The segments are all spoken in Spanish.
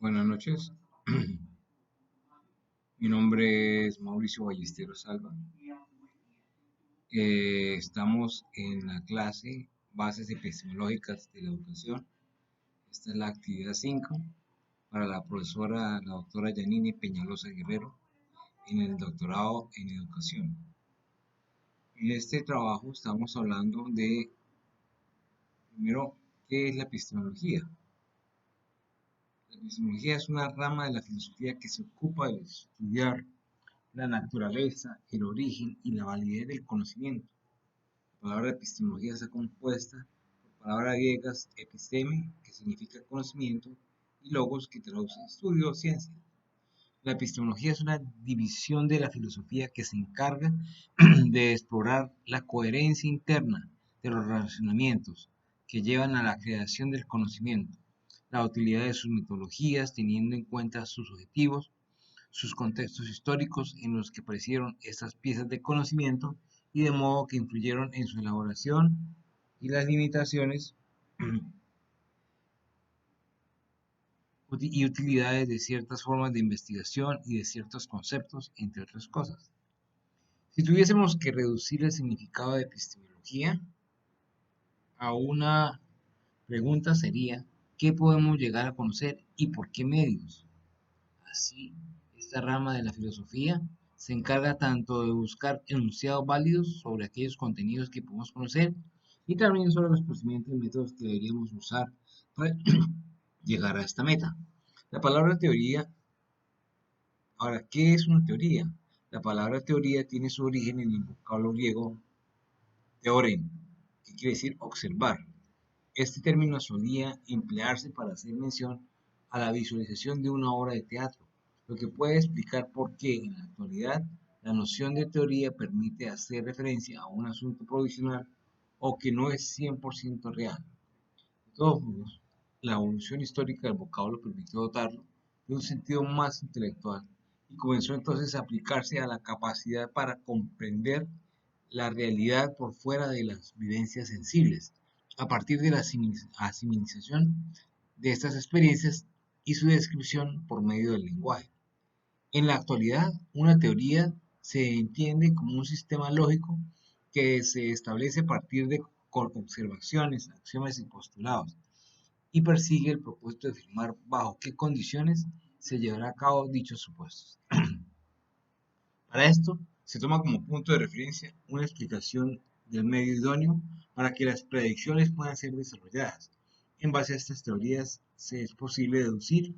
Buenas noches, mi nombre es Mauricio Ballesteros Salva. Estamos en la clase Bases Epistemológicas de la Educación. Esta es la actividad 5 para la profesora, la doctora Yanine Peñalosa Guerrero, en el doctorado en Educación. En este trabajo estamos hablando de, primero, ¿qué es la epistemología? La epistemología es una rama de la filosofía que se ocupa de estudiar la naturaleza, el origen y la validez del conocimiento. La palabra epistemología está compuesta por palabras griegas episteme, que significa conocimiento, y logos, que traduce estudio o ciencia. La epistemología es una división de la filosofía que se encarga de explorar la coherencia interna de los razonamientos que llevan a la creación del conocimiento, la utilidad de sus metodologías teniendo en cuenta sus objetivos, sus contextos históricos en los que aparecieron estas piezas de conocimiento y de modo que influyeron en su elaboración y las limitaciones y utilidades de ciertas formas de investigación y de ciertos conceptos, entre otras cosas. Si tuviésemos que reducir el significado de epistemología a una pregunta sería, ¿qué podemos llegar a conocer y por qué medios? Así, esta rama de la filosofía se encarga tanto de buscar enunciados válidos sobre aquellos contenidos que podemos conocer y también sobre los procedimientos y métodos que deberíamos usar para llegar a esta meta. La palabra teoría, ahora, ¿qué es una teoría? La palabra teoría tiene su origen en el vocablo griego teoren, que quiere decir observar. Este término solía emplearse para hacer mención a la visualización de una obra de teatro, lo que puede explicar por qué en la actualidad la noción de teoría permite hacer referencia a un asunto provisional o que no es 100% real. De todos modos, la evolución histórica del vocablo permitió dotarlo de un sentido más intelectual y comenzó entonces a aplicarse a la capacidad para comprender la realidad por fuera de las vivencias sensibles, a partir de la asimilización de estas experiencias y su descripción por medio del lenguaje. En la actualidad, una teoría se entiende como un sistema lógico que se establece a partir de observaciones, axiomas y postulados, y persigue el propósito de afirmar bajo qué condiciones se llevará a cabo dichos supuestos. Para esto, se toma como punto de referencia una explicación del medio idóneo para que las predicciones puedan ser desarrolladas. En base a estas teorías, se es posible deducir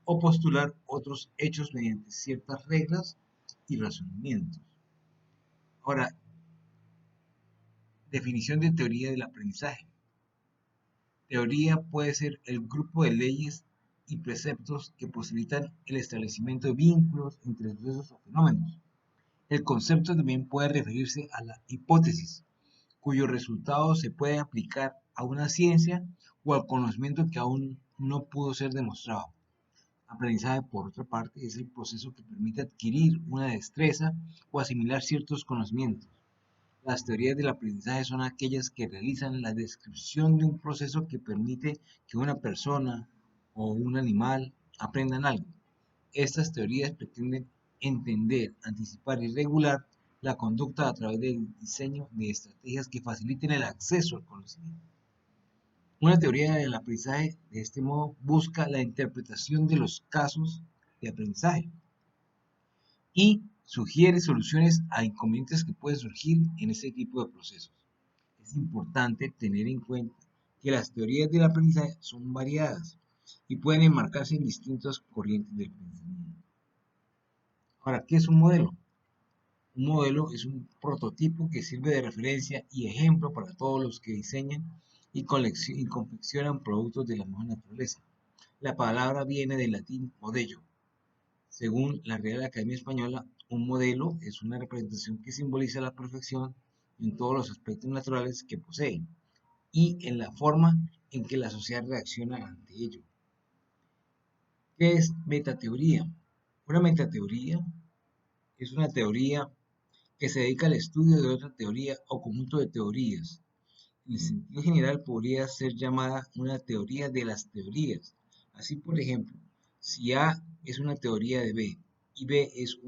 o postular otros hechos mediante ciertas reglas y razonamientos. Ahora, definición de teoría del aprendizaje. Teoría puede ser el grupo de leyes y preceptos que posibilitan el establecimiento de vínculos entre sucesos o fenómenos. El concepto también puede referirse a la hipótesis, cuyo resultado se puede aplicar a una ciencia o al conocimiento que aún no pudo ser demostrado. Aprendizaje, por otra parte, es el proceso que permite adquirir una destreza o asimilar ciertos conocimientos. Las teorías del aprendizaje son aquellas que realizan la descripción de un proceso que permite que una persona o un animal aprendan algo. Estas teorías pretenden entender, anticipar y regular la conducta a través del diseño de estrategias que faciliten el acceso al conocimiento. Una teoría del aprendizaje, de este modo, busca la interpretación de los casos de aprendizaje y sugiere soluciones a inconvenientes que pueden surgir en ese tipo de procesos. Es importante tener en cuenta que las teorías del aprendizaje son variadas y pueden enmarcarse en distintas corrientes del pensamiento. Ahora, ¿qué es un modelo? Un modelo es un prototipo que sirve de referencia y ejemplo para todos los que diseñan y confeccionan productos de la misma naturaleza. La palabra viene del latín modello. Según la Real Academia Española, un modelo es una representación que simboliza la perfección en todos los aspectos naturales que posee y en la forma en que la sociedad reacciona ante ello. ¿Qué es metateoría? Una metateoría es una teoría que se dedica al estudio de otra teoría o conjunto de teorías. En el sentido general podría ser llamada una teoría de las teorías. Así, por ejemplo, Si A es una teoría de B y B es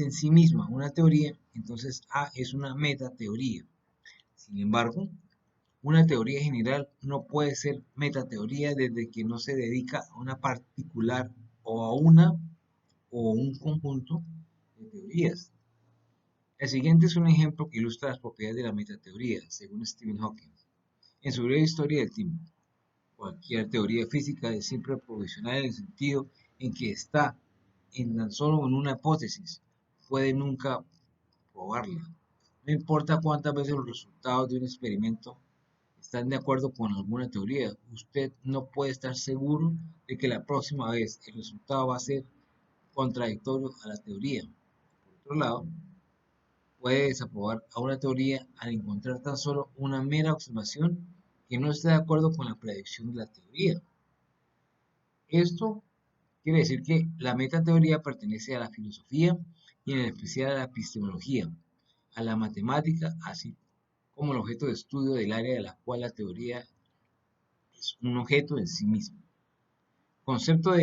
en sí misma una teoría, entonces A es una metateoría. Sin embargo, una teoría general no puede ser metateoría desde que no se dedica a una particular o a una o un conjunto de teorías. El siguiente es un ejemplo que ilustra las propiedades de la metateoría, según Stephen Hawking. En su breve historia del tiempo, cualquier teoría física es siempre provisional en el sentido en que está en tan solo en una hipótesis, puede nunca probarla. No importa cuántas veces los resultados de un experimento están de acuerdo con alguna teoría, usted no puede estar seguro de que la próxima vez el resultado va a ser contradictorio a la teoría. Por otro lado, puede desaprobar a una teoría al encontrar tan solo una mera observación que no esté de acuerdo con la predicción de la teoría. Esto quiere decir que la metateoría pertenece a la filosofía y en especial a la epistemología, a la matemática, así como el objeto de estudio del área de la cual la teoría es un objeto en sí mismo. Concepto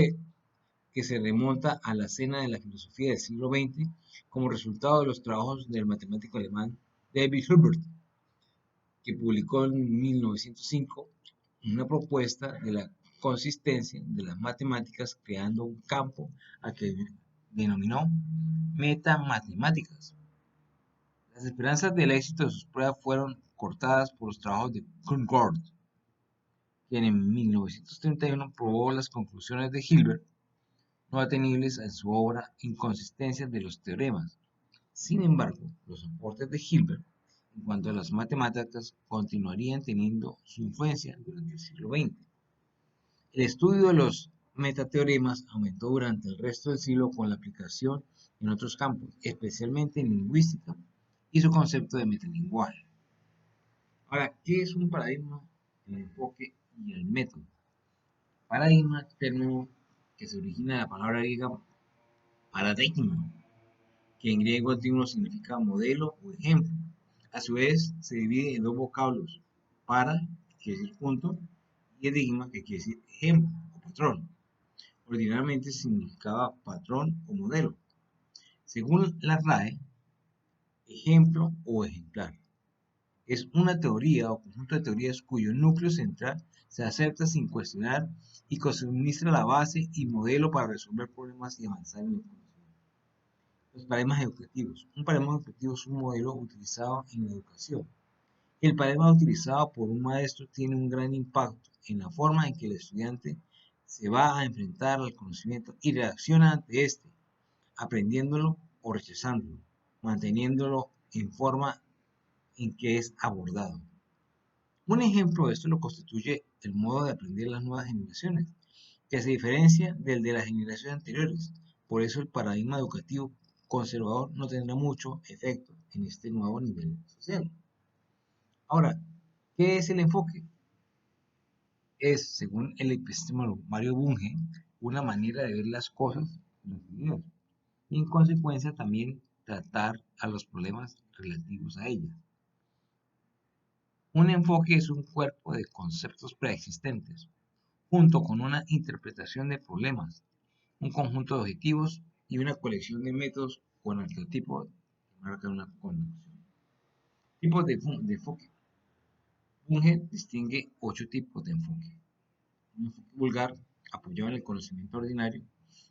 que se remonta a la escena de la filosofía del siglo XX como resultado de los trabajos del matemático alemán David Hilbert, que publicó en 1905 una propuesta de la consistencia de las matemáticas creando un campo al que denominó metamatemáticas. Las esperanzas del éxito de sus pruebas fueron cortadas por los trabajos de Concord, quien en 1931 probó las conclusiones de Hilbert no atendibles en su obra Inconsistencias de los teoremas. Sin embargo, los aportes de Hilbert en cuanto a las matemáticas continuarían teniendo su influencia durante el siglo XX. El estudio de los metateoremas aumentó durante el resto del siglo con la aplicación en otros campos, especialmente en lingüística y su concepto de metalenguaje. Ahora, ¿qué es un paradigma? El enfoque y el método. Paradigma, término que se origina de la palabra griega paradigma, que en griego antiguo significa modelo o ejemplo. A su vez, se divide en dos vocablos, para, que quiere decir punto, y edigma, que quiere decir ejemplo o patrón. Originalmente significaba patrón o modelo. Según la RAE, ejemplo o ejemplar es una teoría o conjunto de teorías cuyo núcleo central se acepta sin cuestionar y que suministra la base y modelo para resolver problemas y avanzar en el conocimiento. Los paradigmas educativos. Un paradigma educativo es un modelo utilizado en la educación. El paradigma utilizado por un maestro tiene un gran impacto en la forma en que el estudiante se va a enfrentar al conocimiento y reacciona ante este, aprendiéndolo o rechazándolo, manteniéndolo en forma en que es abordado. Un ejemplo de esto lo constituye el modo de aprender las nuevas generaciones, que se diferencia del de las generaciones anteriores. Por eso el paradigma educativo conservador no tendrá mucho efecto en este nuevo nivel social. Ahora, ¿qué es el enfoque? Es, según el epistemólogo Mario Bunge, una manera de ver las cosas y las ideas, y en consecuencia también tratar a los problemas relativos a ellas. Un enfoque es un cuerpo de conceptos preexistentes, junto con una interpretación de problemas, un conjunto de objetivos y una colección de métodos con arquetipos que marcan una conducción. Tipos de enfoque. Bunge distingue 8 tipos de enfoque. Un enfoque vulgar, apoyado en el conocimiento ordinario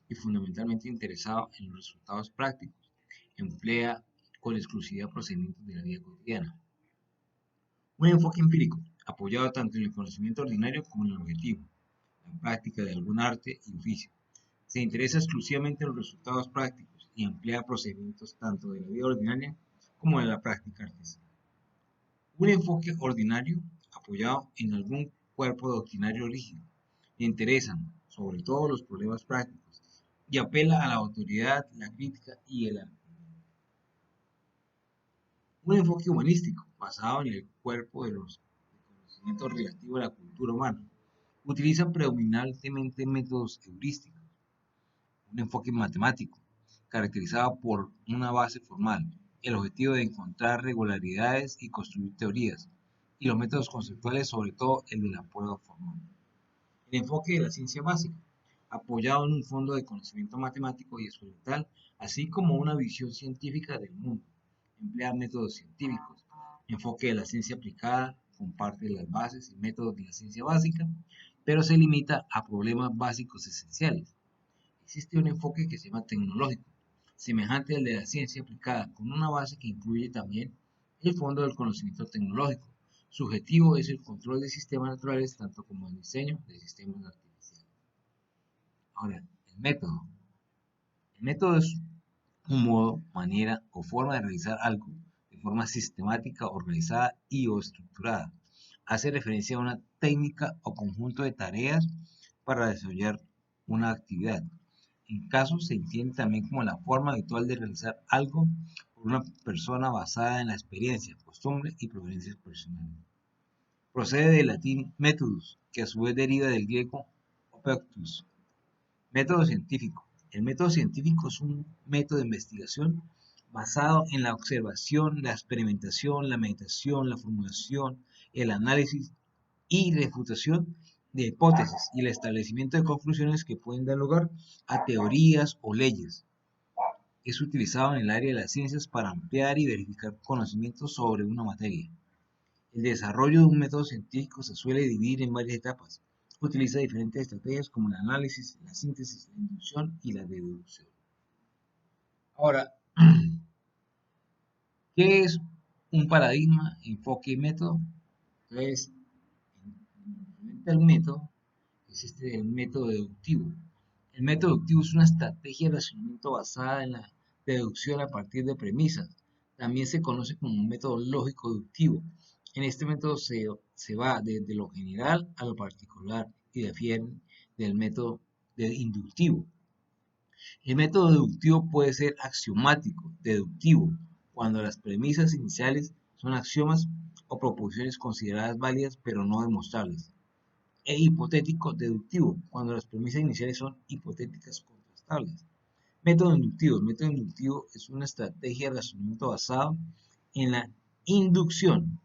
y fundamentalmente interesado en los resultados prácticos. Emplea con exclusividad procedimientos de la vida cotidiana. Un enfoque empírico, apoyado tanto en el conocimiento ordinario como en el objetivo, la práctica de algún arte y oficio. Se interesa exclusivamente en los resultados prácticos y emplea procedimientos tanto de la vida ordinaria como de la práctica artística. Un enfoque ordinario, apoyado en algún cuerpo doctrinario rígido. Le interesan, sobre todo, los problemas prácticos y apela a la autoridad, la crítica y el arte. Un enfoque humanístico, basado en el cuerpo de los conocimientos relativos a la cultura humana. Utiliza predominantemente métodos heurísticos. Un enfoque matemático, caracterizado por una base formal, el objetivo de encontrar regularidades y construir teorías, y los métodos conceptuales, sobre todo el de la prueba formal. El enfoque de la ciencia básica, apoyado en un fondo de conocimiento matemático y experimental, así como una visión científica del mundo. Emplea métodos científicos, enfoque de la ciencia aplicada, comparte las bases y métodos de la ciencia básica, pero se limita a problemas básicos esenciales. Existe un enfoque que se llama tecnológico, semejante al de la ciencia aplicada, con una base que incluye también el fondo del conocimiento tecnológico. Su objetivo es el control de sistemas naturales, tanto como el diseño de sistemas artificiales. Ahora, el método. El método es un modo, manera o forma de realizar algo de forma sistemática, organizada y o estructurada. Hace referencia a una técnica o conjunto de tareas para desarrollar una actividad. En caso se entiende también como la forma habitual de realizar algo por una persona basada en la experiencia, costumbre y preferencias personales. Procede del latín methodus, que a su vez deriva del griego opeuctus. Método científico. El método científico es un método de investigación basado en la observación, la experimentación, la meditación, la formulación, el análisis y refutación de hipótesis y el establecimiento de conclusiones que pueden dar lugar a teorías o leyes. Es utilizado en el área de las ciencias para ampliar y verificar conocimientos sobre una materia. El desarrollo de un método científico se suele dividir en varias etapas. Utiliza diferentes estrategias como el análisis, la síntesis, la inducción y la deducción. Ahora, ¿qué es un paradigma, enfoque y método? Entonces, el método es el método deductivo. El método deductivo es una estrategia de razonamiento basada en la deducción a partir de premisas. También se conoce como un método lógico deductivo. En este método se va desde lo general a lo particular y difiere del método inductivo. El método deductivo puede ser axiomático, deductivo, cuando las premisas iniciales son axiomas o proposiciones consideradas válidas pero no demostrables. E hipotético deductivo, cuando las premisas iniciales son hipotéticas contrastables. Método inductivo. El método inductivo es una estrategia de razonamiento basado en la inducción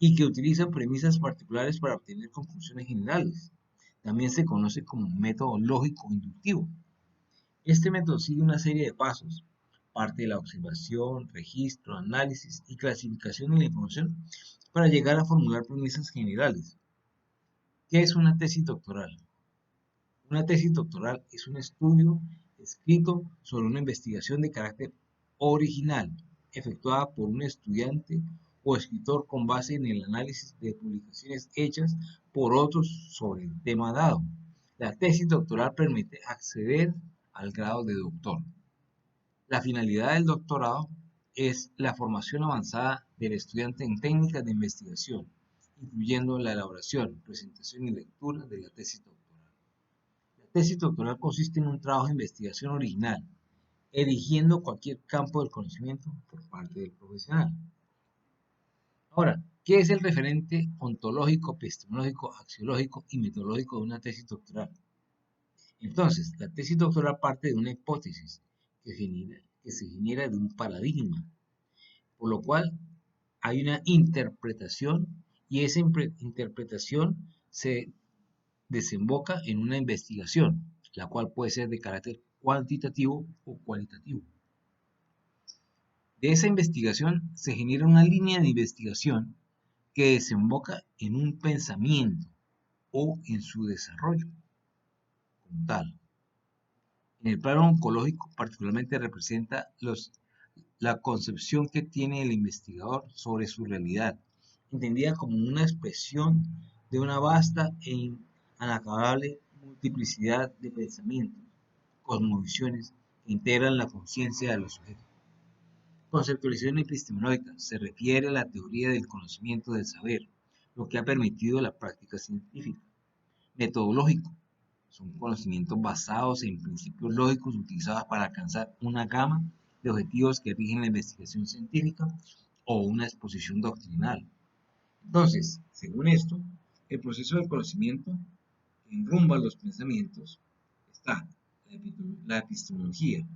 y que utiliza premisas particulares para obtener conclusiones generales. También se conoce como método lógico inductivo. Este método sigue una serie de pasos. Parte de la observación, registro, análisis y clasificación de la información para llegar a formular premisas generales. ¿Qué es una tesis doctoral? Una tesis doctoral es un estudio escrito sobre una investigación de carácter original, efectuada por un estudiante o escritor con base en el análisis de publicaciones hechas por otros sobre el tema dado. La tesis doctoral permite acceder al grado de doctor. La finalidad del doctorado es la formación avanzada del estudiante en técnicas de investigación, incluyendo la elaboración, presentación y lectura de la tesis doctoral. La tesis doctoral consiste en un trabajo de investigación original, eligiendo cualquier campo del conocimiento por parte del profesional. Ahora, ¿qué es el referente ontológico, epistemológico, axiológico y metodológico de una tesis doctoral? Entonces, la tesis doctoral parte de una hipótesis que se genera de un paradigma, por lo cual hay una interpretación y esa interpretación se desemboca en una investigación, la cual puede ser de carácter cuantitativo o cualitativo. De esa investigación se genera una línea de investigación que desemboca en un pensamiento o en su desarrollo como tal. En el plano oncológico particularmente representa la concepción que tiene el investigador sobre su realidad, entendida como una expresión de una vasta e inacabable multiplicidad de pensamientos, cosmovisiones que integran la conciencia de los sujetos. Conceptualización epistemológica se refiere a la teoría del conocimiento del saber, lo que ha permitido la práctica científica. Metodológico son conocimientos basados en principios lógicos utilizados para alcanzar una gama de objetivos que rigen la investigación científica o una exposición doctrinal. Entonces, según esto, el proceso del conocimiento enrumba los pensamientos. Está la epistemología,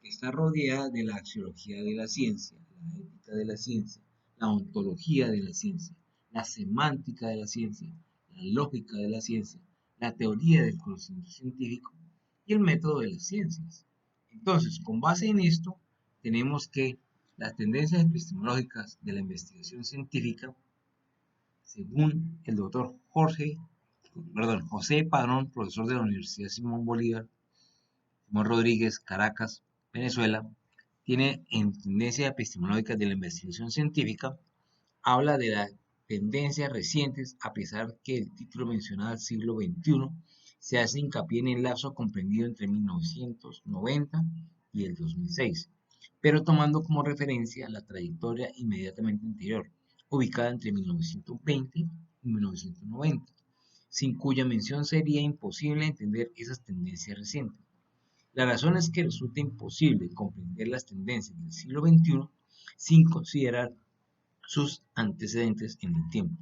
que está rodeada de la axiología de la ciencia, la ética de la ciencia, la ontología de la ciencia, la semántica de la ciencia, la lógica de la ciencia, la teoría del conocimiento científico y el método de las ciencias. Entonces, con base en esto, tenemos que las tendencias epistemológicas de la investigación científica, según el doctor José Padrón, profesor de la Universidad Simón Rodríguez, Caracas, Venezuela, tiene en tendencias epistemológicas de la investigación científica, habla de las tendencias recientes, a pesar que el título mencionado al siglo XXI se hace hincapié en el lapso comprendido entre 1990 y el 2006, pero tomando como referencia la trayectoria inmediatamente anterior, ubicada entre 1920 y 1990, sin cuya mención sería imposible entender esas tendencias recientes. La razón es que resulta imposible comprender las tendencias del siglo XXI sin considerar sus antecedentes en el tiempo.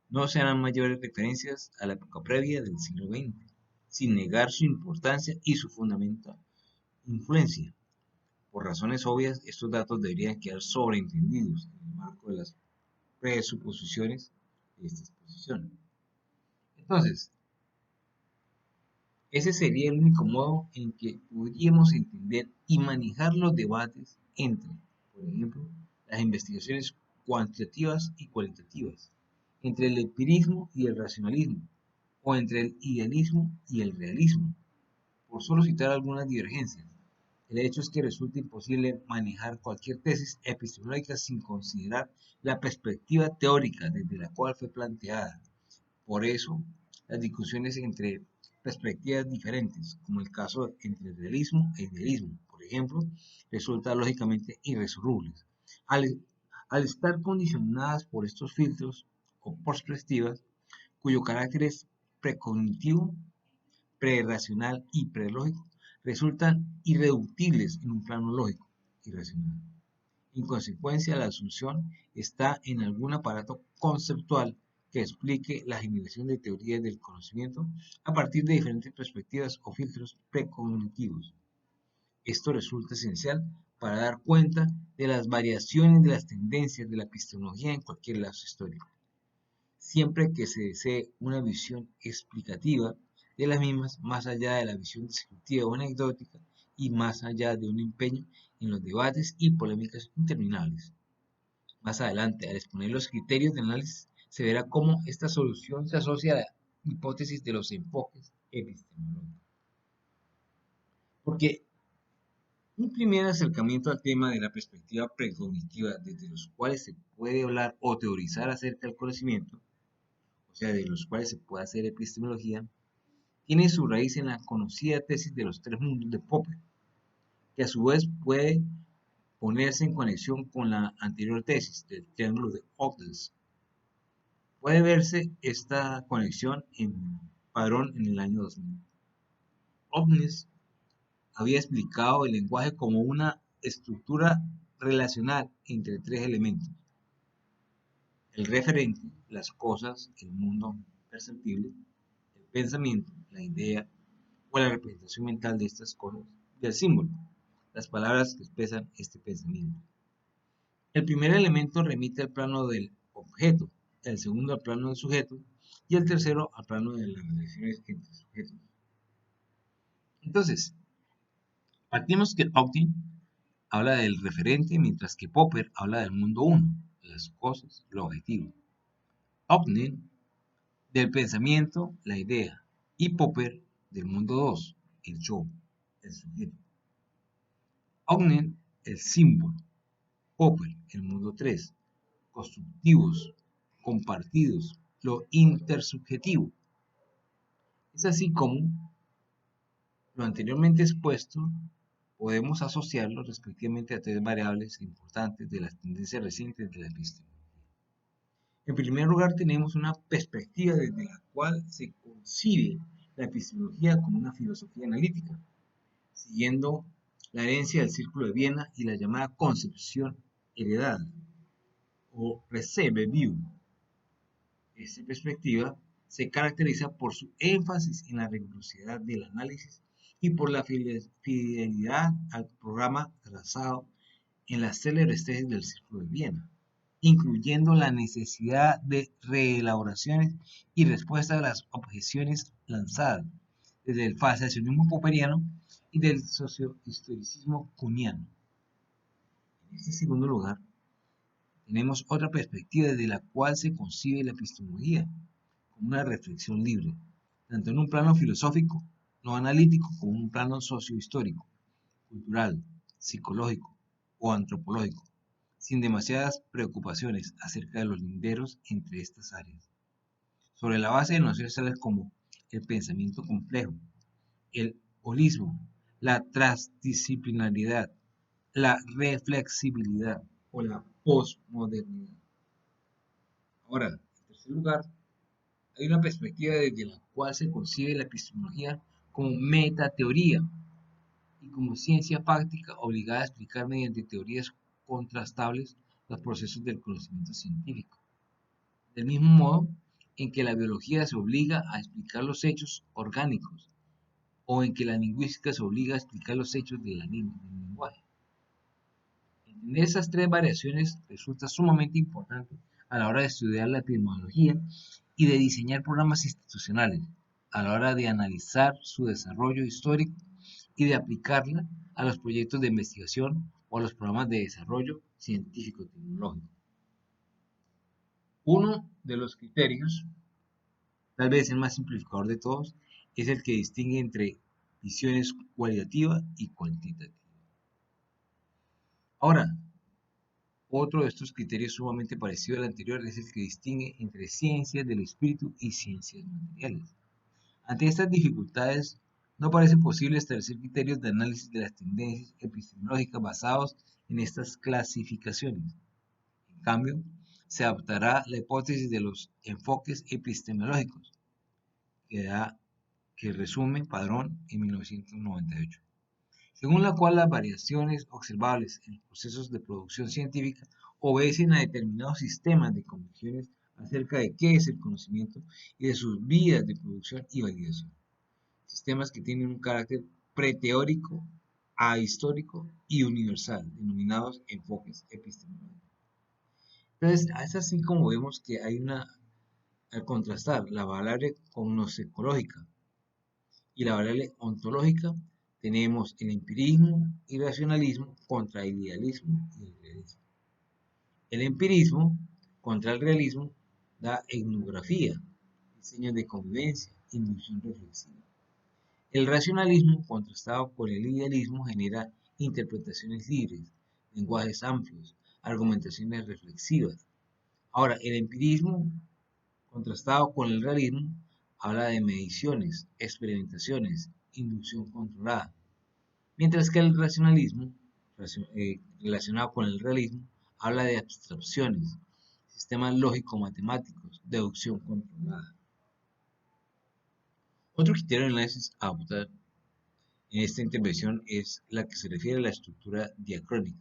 No se harán mayores referencias a la época previa del siglo XX, sin negar su importancia y su fundamental influencia. Por razones obvias, estos datos deberían quedar sobreentendidos en el marco de las presuposiciones de esta exposición. Entonces, ese sería el único modo en que podríamos entender y manejar los debates entre, por ejemplo, las investigaciones cuantitativas y cualitativas, entre el empirismo y el racionalismo, o entre el idealismo y el realismo, por solo citar algunas divergencias. El hecho es que resulta imposible manejar cualquier tesis epistemológica sin considerar la perspectiva teórica desde la cual fue planteada. Por eso, las discusiones entre perspectivas diferentes, como el caso entre realismo e idealismo, por ejemplo, resultan lógicamente irresolubles. Al estar condicionadas por estos filtros o perspectivas, cuyo carácter es precognitivo, prerracional y prelógico, resultan irreductibles en un plano lógico y racional. En consecuencia, la asunción está en algún aparato conceptual que explique la generación de teorías del conocimiento a partir de diferentes perspectivas o filtros precognitivos. Esto resulta esencial para dar cuenta de las variaciones de las tendencias de la epistemología en cualquier lapso histórico, siempre que se desee una visión explicativa de las mismas más allá de la visión descriptiva o anecdótica y más allá de un empeño en los debates y polémicas interminables. Más adelante, al exponer los criterios de análisis, se verá cómo esta solución se asocia a la hipótesis de los enfoques epistemológicos. Porque un primer acercamiento al tema de la perspectiva precognitiva desde los cuales se puede hablar o teorizar acerca del conocimiento, o sea, de los cuales se puede hacer epistemología, tiene su raíz en la conocida tesis de los tres mundos de Popper, que a su vez puede ponerse en conexión con la anterior tesis del triángulo de Ogden. Puede verse esta conexión en Padrón en el año 2000. Ogden había explicado el lenguaje como una estructura relacional entre tres elementos: el referente, las cosas, el mundo perceptible; el pensamiento, la idea o la representación mental de estas cosas; y el símbolo, las palabras que expresan este pensamiento. El primer elemento remite al plano del objeto, el segundo al plano del sujeto y el tercero al plano de las relaciones entre sujetos. Entonces, partimos que Ogden habla del referente, mientras que Popper habla del mundo uno, las cosas, lo objetivo. Ogden del pensamiento, la idea, y Popper del mundo 2, el yo, el sujeto. Ogden, el símbolo; Popper, el mundo 3, constructivos, compartidos, lo intersubjetivo. Es así como lo anteriormente expuesto podemos asociarlo respectivamente a tres variables importantes de las tendencias recientes de la epistemología. En primer lugar, tenemos una perspectiva desde la cual se concibe la epistemología como una filosofía analítica, siguiendo la herencia del Círculo de Viena y la llamada concepción heredada, o Reserve View. Esta perspectiva se caracteriza por su énfasis en la rigurosidad del análisis y por la fidelidad al programa trazado en las célebres tesis del Círculo de Viena. incluyendo la necesidad de reelaboraciones y respuesta a las objeciones lanzadas desde el fasciacionismo popperiano y del sociohistoricismo kuhniano. En este segundo lugar, tenemos otra perspectiva desde la cual se concibe la epistemología, como una reflexión libre, tanto en un plano filosófico, no analítico, como en un plano sociohistórico, cultural, psicológico o antropológico, sin demasiadas preocupaciones acerca de los linderos entre estas áreas, sobre la base de nociones tales como el pensamiento complejo, el holismo, la transdisciplinaridad, la reflexibilidad o la posmodernidad. Ahora, en tercer lugar, hay una perspectiva desde la cual se concibe la epistemología como metateoría y como ciencia práctica obligada a explicar mediante teorías contrastables los procesos del conocimiento científico. Del mismo modo en que la biología se obliga a explicar los hechos orgánicos o en que la lingüística se obliga a explicar los hechos del lenguaje. Entender esas tres variaciones resulta sumamente importante a la hora de estudiar la epistemología y de diseñar programas institucionales, a la hora de analizar su desarrollo histórico y de aplicarla a los proyectos de investigación o a los programas de desarrollo científico-tecnológico. Uno de los criterios, tal vez el más simplificador de todos, es el que distingue entre visiones cualitativa y cuantitativa. Ahora, otro de estos criterios sumamente parecido al anterior es el que distingue entre ciencias del espíritu y ciencias materiales. Ante estas dificultades, no parece posible establecer criterios de análisis de las tendencias epistemológicas basados en estas clasificaciones. En cambio, se adoptará la hipótesis de los enfoques epistemológicos, que resume Padrón en 1998, según la cual las variaciones observables en los procesos de producción científica obedecen a determinados sistemas de convicciones acerca de qué es el conocimiento y de sus vías de producción y validación. Sistemas que tienen un carácter preteórico, ahistórico y universal, denominados enfoques epistemológicos. Entonces, es así como vemos que hay al contrastar la variable cognoscicológica y la variable ontológica, tenemos el empirismo y racionalismo contra el idealismo y el realismo. El empirismo contra el realismo da etnografía, diseños de convivencia, inducción reflexiva. El racionalismo, contrastado con el idealismo, genera interpretaciones libres, lenguajes amplios, argumentaciones reflexivas. Ahora, el empirismo, contrastado con el realismo, habla de mediciones, experimentaciones, inducción controlada, mientras que el racionalismo, relacionado con el realismo, habla de abstracciones, sistemas lógico-matemáticos, deducción controlada. Otro criterio de análisis a adoptar en esta intervención es la que se refiere a la estructura diacrónica,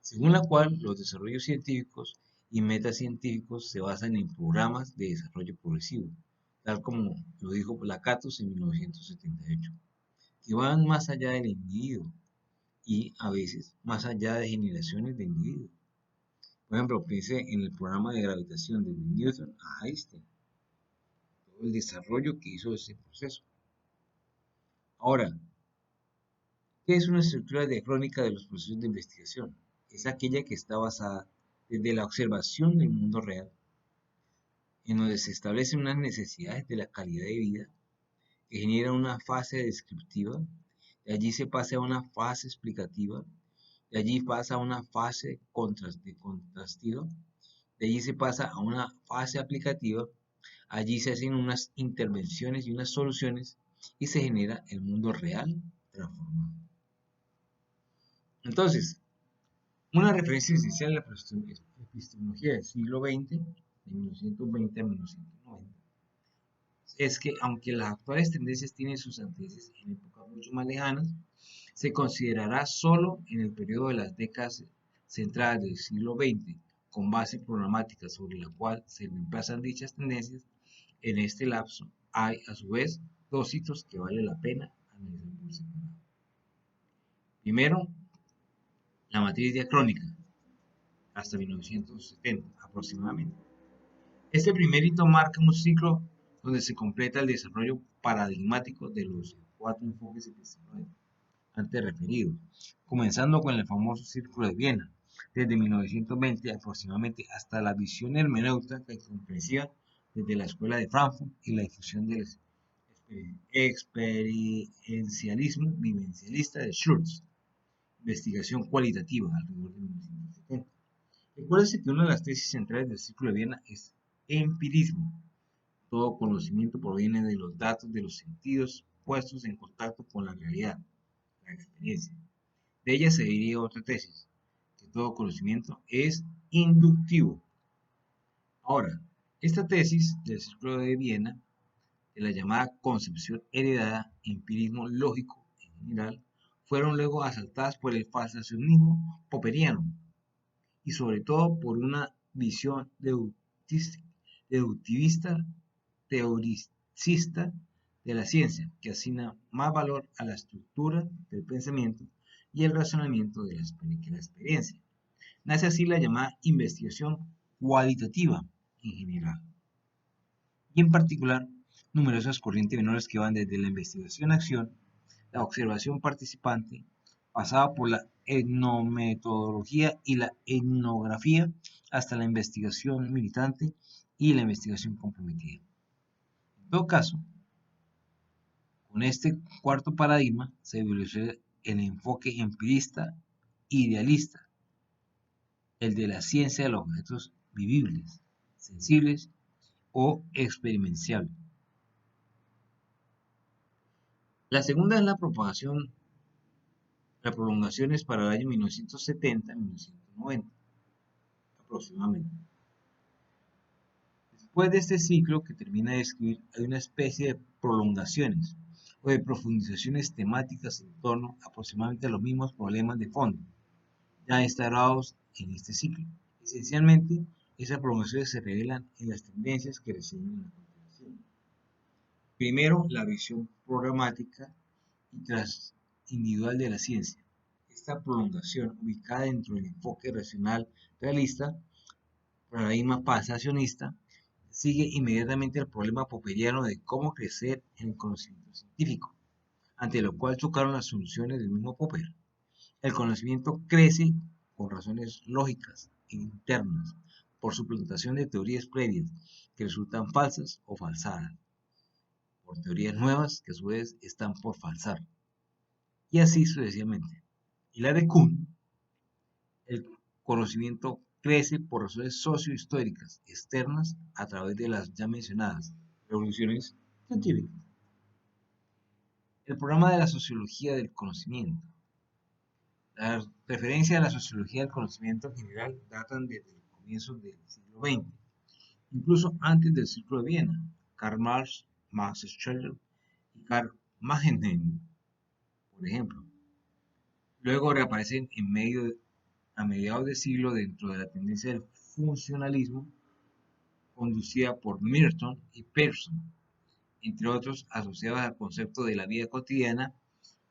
según la cual los desarrollos científicos y metacientíficos se basan en programas de desarrollo progresivo, tal como lo dijo Lakatos en 1978, que van más allá del individuo y a veces más allá de generaciones de individuos. Por ejemplo, piense en el programa de gravitación desde Newton a Einstein, todo el desarrollo que hizo ese proceso. Ahora, ¿qué es una estructura diacrónica de los procesos de investigación? Es aquella que está basada desde la observación del mundo real, en donde se establecen unas necesidades de la calidad de vida, que genera una fase descriptiva, de allí se pasa a una fase explicativa, de allí pasa a una fase de contrastiva, de allí se pasa a una fase aplicativa, allí se hacen unas intervenciones y unas soluciones y se genera el mundo real transformado. Entonces, una referencia esencial a la epistemología del siglo XX, de 1920 a 1990, es que aunque las actuales tendencias tienen sus antecedentes en épocas mucho más lejanas, se considerará solo en el periodo de las décadas centrales del siglo XX, con base programática sobre la cual se reemplazan dichas tendencias. En este lapso hay, a su vez, dos hitos que vale la pena analizar por separado. Primero, la matriz diacrónica, hasta 1970 aproximadamente. Este primer hito marca un ciclo donde se completa el desarrollo paradigmático de los cuatro enfoques epistemológicos antes referidos, comenzando con el famoso Círculo de Viena, desde 1920 aproximadamente hasta la visión hermenéutica que comprensiva desde la Escuela de Frankfurt y la difusión del experiencialismo vivencialista de Schultz, investigación cualitativa alrededor de 1970. Recuérdese que una de las tesis centrales del Círculo de Viena es empirismo. Todo conocimiento proviene de los datos de los sentidos puestos en contacto con la realidad, la experiencia. De ella se deriva otra tesis, que todo conocimiento es inductivo. Ahora, esta tesis del Círculo de Viena, de la llamada concepción heredada, empirismo lógico en general, fueron luego asaltadas por el falsacionismo popperiano y sobre todo por una visión deductivista, teoricista de la ciencia, que asigna más valor a la estructura del pensamiento y el razonamiento que la experiencia. Nace así la llamada investigación cualitativa en general. Y en particular, numerosas corrientes menores que van desde la investigación-acción, la observación participante, pasada por la etnometodología y la etnografía, hasta la investigación militante y la investigación comprometida. En todo caso, con este cuarto paradigma se evoluciona el enfoque empirista idealista, el de la ciencia de los objetos vivibles, sensibles o experienciables. La segunda es la prolongaciones para el año 1970-1990 aproximadamente. Después de este ciclo que termina de escribir, hay una especie de prolongaciones o de profundizaciones temáticas en torno aproximadamente a los mismos problemas de fondo, ya instalados en este ciclo. Esencialmente, esas prolongaciones se revelan en las tendencias que reseñan a continuación. Primero, la visión programática y individual de la ciencia. Esta prolongación, ubicada dentro del enfoque racional realista, paradigma pasacionista, sigue inmediatamente el problema popperiano de cómo crecer en el conocimiento científico, ante lo cual chocaron las soluciones del mismo Popper. El conocimiento crece por razones lógicas e internas, por suplantación de teorías previas que resultan falsas o falsadas, por teorías nuevas que a su vez están por falsar, y así sucesivamente. Y la de Kuhn, el conocimiento crece por razones sociohistóricas externas a través de las ya mencionadas revoluciones científicas. El programa de la sociología del conocimiento. La referencia a la sociología del conocimiento en general datan desde el comienzo del siglo XX, incluso antes del Círculo de Viena. Karl Marx, Max Scheler y Karl Magenheim, por ejemplo. Luego reaparecen a mediados de siglo dentro de la tendencia del funcionalismo conducida por Merton y Pearson, entre otros asociados al concepto de la vida cotidiana,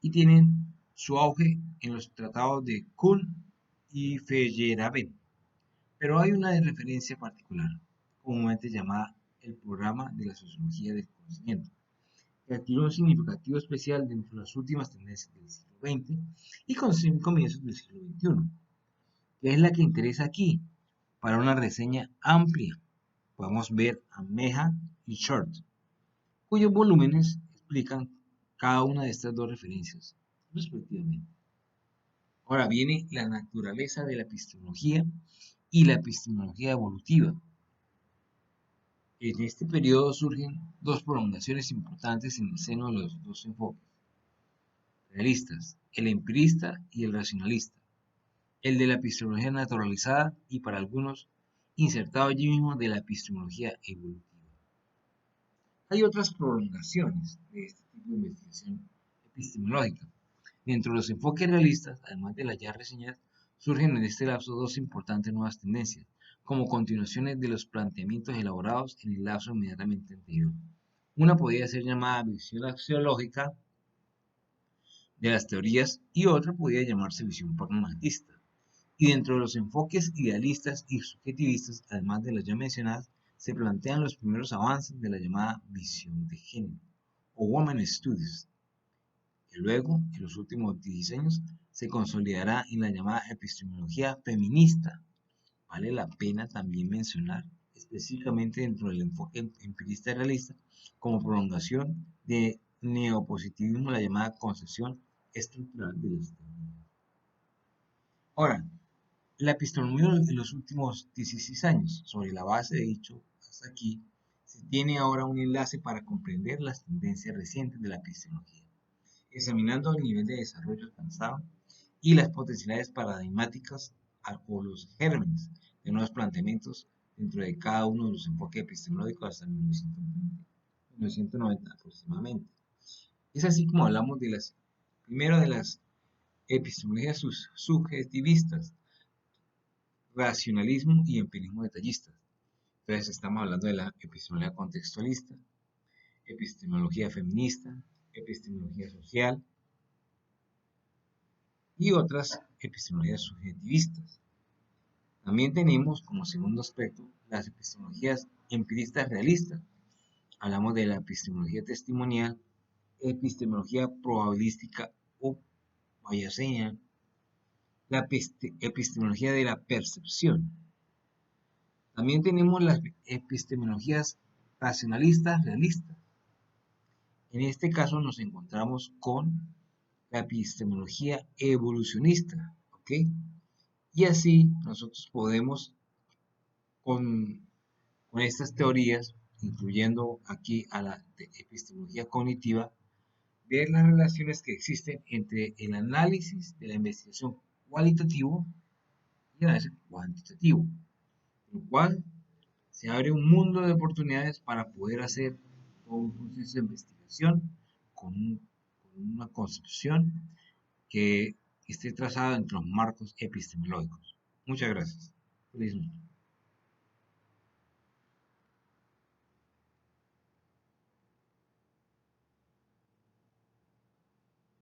y tienen su auge en los tratados de Kuhn y Feyerabend. Pero hay una referencia particular, comúnmente llamada el programa de la sociología del conocimiento, que adquirió un significativo especial dentro de las últimas tendencias del siglo XX y comienzos del siglo XXI, que es la que interesa aquí. Para una reseña amplia, podemos ver a Meha y Short, cuyos volúmenes explican cada una de estas dos referencias, respectivamente. Ahora viene la naturaleza de la epistemología y la epistemología evolutiva. En este periodo surgen dos prolongaciones importantes en el seno de los dos enfoques realistas, el empirista y el racionalista, el de la epistemología naturalizada y para algunos insertado allí mismo de la epistemología evolutiva. Hay otras prolongaciones de este tipo de investigación epistemológica. Dentro de los enfoques realistas, además de las ya reseñadas, surgen en este lapso dos importantes nuevas tendencias, como continuaciones de los planteamientos elaborados en el lapso inmediatamente anterior. Una podría ser llamada visión axiológica de las teorías y otra podría llamarse visión pragmatista. Y dentro de los enfoques idealistas y subjetivistas, además de las ya mencionadas, se plantean los primeros avances de la llamada visión de género, o Woman Studies, que luego, en los últimos 10 años, se consolidará en la llamada epistemología feminista. Vale la pena también mencionar, específicamente dentro del enfoque empirista realista, como prolongación de neopositivismo, la llamada concepción estructural de la historia. Ahora, la epistemología en los últimos 16 años, sobre la base de dicho hasta aquí, se tiene ahora un enlace para comprender las tendencias recientes de la epistemología, examinando el nivel de desarrollo alcanzado y las potencialidades paradigmáticas o los gérmenes de nuevos planteamientos dentro de cada uno de los enfoques epistemológicos hasta 1990 aproximadamente. Es así como hablamos de primero de las epistemologías subjetivistas, racionalismo y empirismo detallista. Entonces estamos hablando de la epistemología contextualista, epistemología feminista, epistemología social y otras epistemologías subjetivistas. También tenemos como segundo aspecto las epistemologías empiristas realistas. Hablamos de la epistemología testimonial, epistemología probabilística o bayesiana, la epistemología de la percepción. También tenemos las epistemologías racionalistas realistas. En este caso nos encontramos con la epistemología evolucionista, ¿ok? Y así nosotros podemos, con estas teorías, incluyendo aquí a la epistemología cognitiva, ver las relaciones que existen entre el análisis de la investigación cualitativo y el análisis cuantitativo, lo cual se abre un mundo de oportunidades para poder hacer todo un proceso de investigación con una concepción que esté trazada entre los marcos epistemológicos. Muchas gracias. Feliz noche.